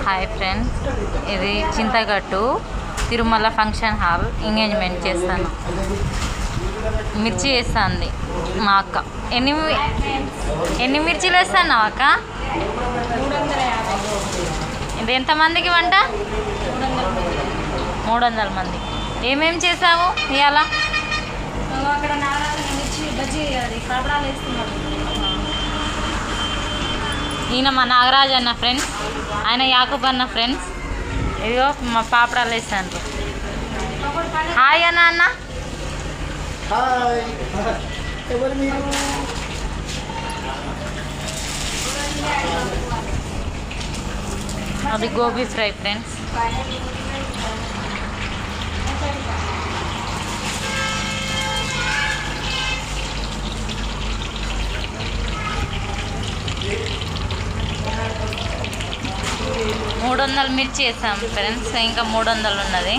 Hi friends, ఇది Chintagattu Tirumala function hall engagement చేస్తాను. మిర్చి వేస్తుంది మా అక్క. ఎన్ని మిర్చిలు వేస్తాను అక్క? ఇది ఎంతమందికి వంట? 300 మంది. ఏమేమి చేసావు ఇవాళ? ఈయన మా నాగరాజ్ అన్న ఫ్రెండ్స్, ఆయన యాకూబ్ అన్న ఫ్రెండ్స్. ఇదిగో మా పాపడాలు వేస్తాను. హాయ్ అన్న. అన్న అది గోబీ ఫ్రై ఫ్రెండ్స్. $300 మిర్చి వేసాం ఫ్రెండ్స్, ఇంకా 300 ఉన్నది.